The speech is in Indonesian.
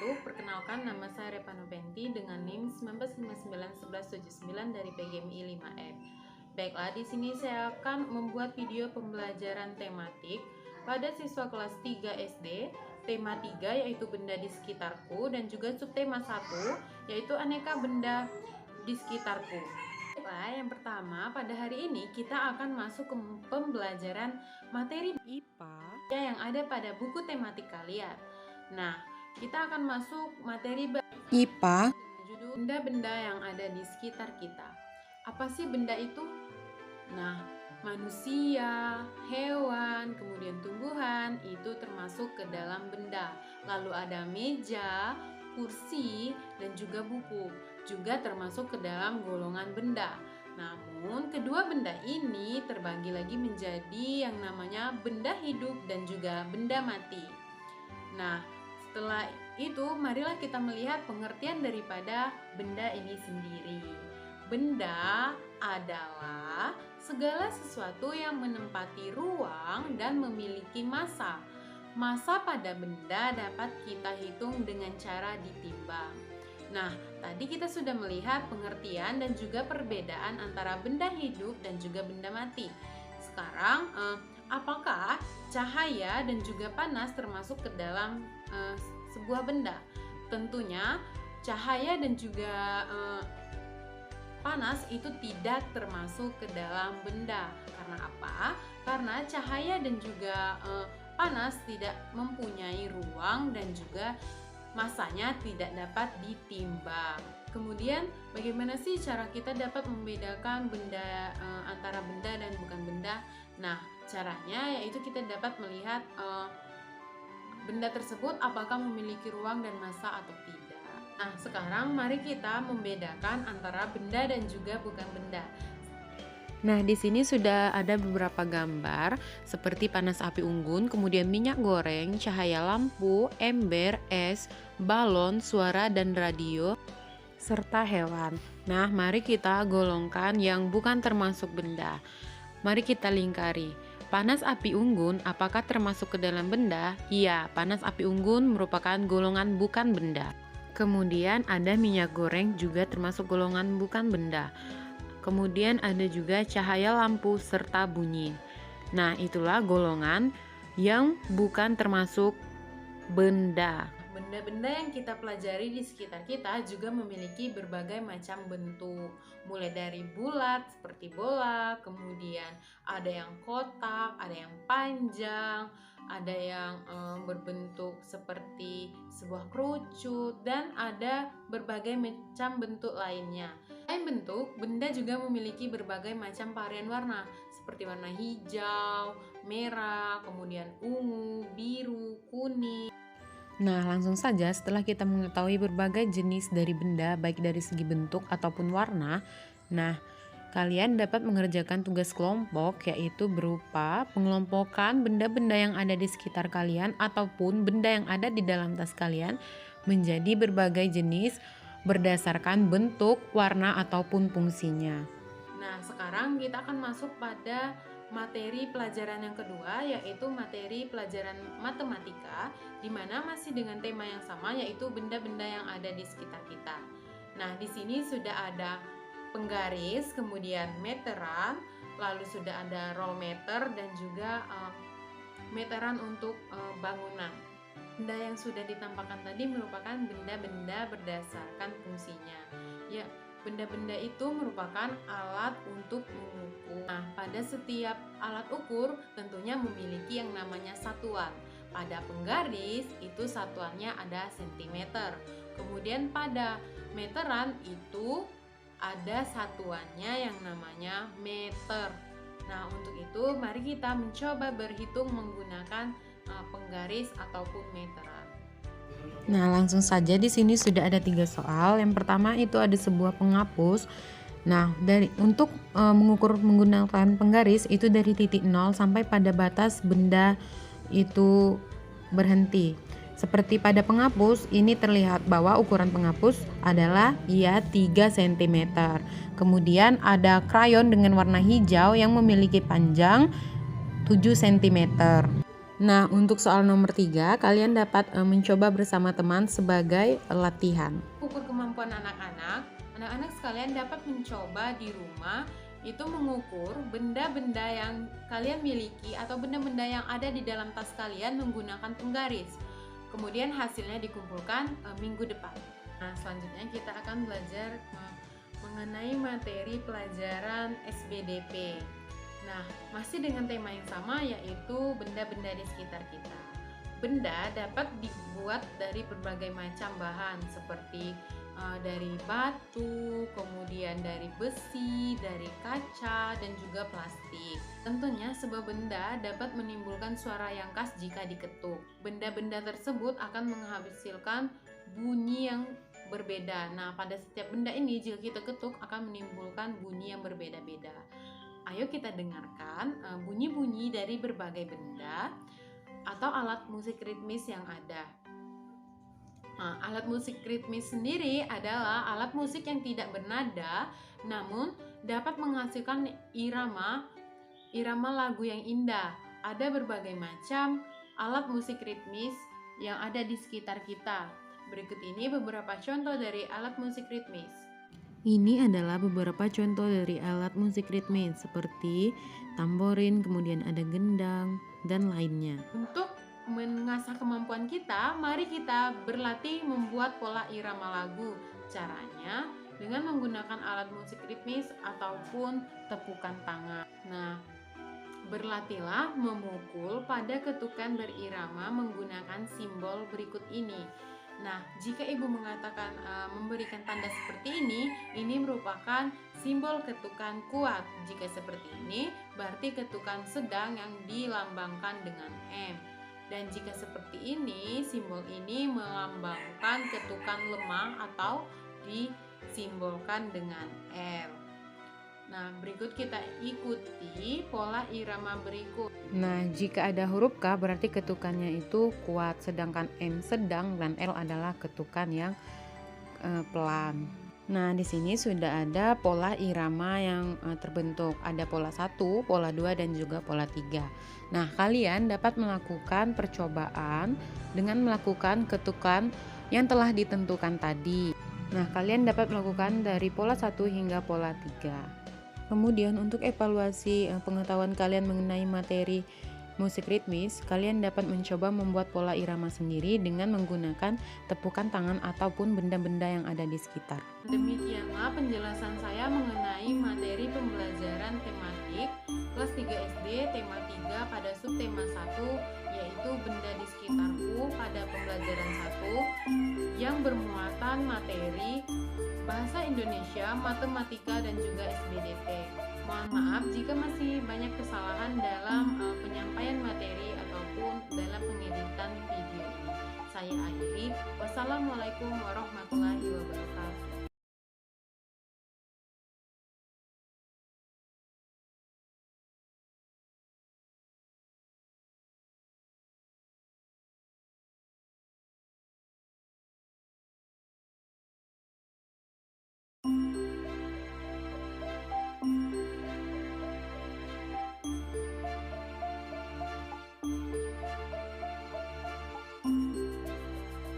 wabarakatuh. Perkenalkan, nama saya Repano Benti dengan NIM 19591179 dari PGMI 5F. Baiklah, di sini saya akan membuat video pembelajaran tematik pada siswa kelas 3 SD. Tema 3 yaitu benda di sekitarku dan juga subtema 1 yaitu aneka benda di sekitarku. Baiklah, yang pertama pada hari ini kita akan masuk ke pembelajaran materi IPA yang ada pada buku tematik kalian. Nah, kita akan masuk materi IPA dengan judul benda-benda yang ada di sekitar kita. Apa sih benda itu? Nah, manusia, hewan, kemudian tumbuhan itu termasuk ke dalam benda. Lalu ada meja, kursi, dan juga buku juga termasuk ke dalam golongan benda. Namun kedua benda ini terbagi lagi menjadi yang namanya benda hidup dan juga benda mati. Nah, setelah itu marilah kita melihat pengertian daripada benda ini sendiri. Benda adalah segala sesuatu yang menempati ruang dan memiliki massa. Massa pada benda dapat kita hitung dengan cara ditimbang. Nah, tadi kita sudah melihat pengertian dan juga perbedaan antara benda hidup dan juga benda mati. Sekarang, apakah cahaya dan juga panas termasuk ke dalam sebuah benda? Tentunya cahaya dan juga panas itu tidak termasuk ke dalam benda. Karena apa? Karena cahaya dan juga panas tidak mempunyai ruang dan juga massanya tidak dapat ditimbang. Kemudian bagaimana sih cara kita dapat membedakan benda antara benda dan bukan benda? Nah, caranya yaitu kita dapat melihat benda tersebut apakah memiliki ruang dan massa atau tidak. Nah, sekarang mari kita membedakan antara benda dan juga bukan benda. Nah, di sini sudah ada beberapa gambar seperti panas api unggun, kemudian minyak goreng, cahaya lampu, ember, es, balon, suara dan radio, serta hewan. Nah, mari kita golongkan yang bukan termasuk benda. Mari kita lingkari. Panas api unggun apakah termasuk ke dalam benda? Iya, panas api unggun merupakan golongan bukan benda. Kemudian ada minyak goreng juga termasuk golongan bukan benda. Kemudian ada juga cahaya lampu serta bunyi. Nah, itulah golongan yang bukan termasuk benda. Benda-benda yang kita pelajari di sekitar kita juga memiliki berbagai macam bentuk. Mulai dari bulat seperti bola, kemudian ada yang kotak, ada yang panjang, ada yang berbentuk seperti sebuah kerucut, dan ada berbagai macam bentuk lainnya. Selain bentuk, benda juga memiliki berbagai macam varian warna seperti warna hijau, merah, kemudian ungu, biru, kuning. Nah, langsung saja setelah kita mengetahui berbagai jenis dari benda baik dari segi bentuk ataupun warna, nah kalian dapat mengerjakan tugas kelompok yaitu berupa pengelompokan benda-benda yang ada di sekitar kalian ataupun benda yang ada di dalam tas kalian menjadi berbagai jenis berdasarkan bentuk, warna, ataupun fungsinya. Nah, sekarang kita akan masuk pada materi pelajaran yang kedua yaitu materi pelajaran matematika di mana masih dengan tema yang sama yaitu benda-benda yang ada di sekitar kita. Nah, di sini sudah ada penggaris, kemudian meteran, lalu sudah ada roll meter dan juga meteran untuk bangunan. Benda yang sudah ditampakkan tadi merupakan benda-benda berdasarkan fungsinya. Ya, benda-benda itu merupakan alat untuk mengukur. Nah, pada setiap alat ukur tentunya memiliki yang namanya satuan. Pada penggaris itu satuannya ada sentimeter. Kemudian pada meteran itu ada satuannya yang namanya meter. Nah, untuk itu mari kita mencoba berhitung menggunakan penggaris ataupun meteran. Nah, langsung saja di sini sudah ada 3 soal. Yang pertama itu ada sebuah penghapus. Nah, untuk mengukur menggunakan penggaris itu dari titik 0 sampai pada batas benda itu berhenti. Seperti pada penghapus, ini terlihat bahwa ukuran penghapus adalah 3 cm. Kemudian ada krayon dengan warna hijau yang memiliki panjang 7 cm. Nah, untuk soal nomor 3, kalian dapat mencoba bersama teman sebagai latihan. Ukur kemampuan anak-anak, anak-anak sekalian dapat mencoba di rumah itu mengukur benda-benda yang kalian miliki atau benda-benda yang ada di dalam tas kalian menggunakan penggaris. Kemudian hasilnya dikumpulkan minggu depan. Nah, selanjutnya kita akan belajar mengenai materi pelajaran SBDP. Nah, masih dengan tema yang sama, yaitu benda-benda di sekitar kita. Benda dapat dibuat dari berbagai macam bahan seperti dari batu, kemudian dari besi, dari kaca, dan juga plastik. Tentunya sebuah benda dapat menimbulkan suara yang khas jika diketuk. Benda-benda tersebut akan menghasilkan bunyi yang berbeda. Nah, pada setiap benda ini jika kita ketuk akan menimbulkan bunyi yang berbeda-beda. Ayo kita dengarkan bunyi-bunyi dari berbagai benda atau alat musik ritmis yang ada. Nah, alat musik ritmis sendiri adalah alat musik yang tidak bernada namun dapat menghasilkan irama lagu yang indah. Ada berbagai macam alat musik ritmis yang ada di sekitar kita. Berikut ini beberapa contoh dari alat musik ritmis. Ini adalah beberapa contoh dari alat musik ritmis seperti tamborin, kemudian ada gendang, dan lainnya. Untuk mengasah kemampuan kita, mari kita berlatih membuat pola irama lagu. Caranya dengan menggunakan alat musik ritmis ataupun tepukan tangan. Nah, berlatihlah memukul pada ketukan berirama menggunakan simbol berikut ini. Nah, jika ibu mengatakan memberikan tanda seperti ini merupakan simbol ketukan kuat. Jika seperti ini, berarti ketukan sedang yang dilambangkan dengan M. Dan jika seperti ini, simbol ini melambangkan ketukan lemah atau disimbolkan dengan R. Nah, berikut kita ikuti pola irama berikut. Nah, jika ada huruf K berarti ketukannya itu kuat, sedangkan M sedang dan L adalah ketukan yang pelan. Nah, di sini sudah ada pola irama yang terbentuk. Ada pola 1, pola 2, dan juga pola 3. Nah, kalian dapat melakukan percobaan dengan melakukan ketukan yang telah ditentukan tadi. Nah, kalian dapat melakukan dari pola 1 hingga pola 3. Kemudian untuk evaluasi pengetahuan kalian mengenai materi musik ritmis, kalian dapat mencoba membuat pola irama sendiri dengan menggunakan tepukan tangan ataupun benda-benda yang ada di sekitar. Demikianlah penjelasan saya mengenai materi pembelajaran tematik kelas 3 SD tema 3 pada subtema 1, yaitu benda di sekitarku pada pembelajaran 1 yang bermuatan materi bahasa Indonesia, matematika, dan juga SBDP. Mohon maaf jika masih banyak kesalahan dalam penyampaian materi ataupun dalam pengeditan video ini. Saya akhiri. Wassalamualaikum warahmatullahi wabarakatuh.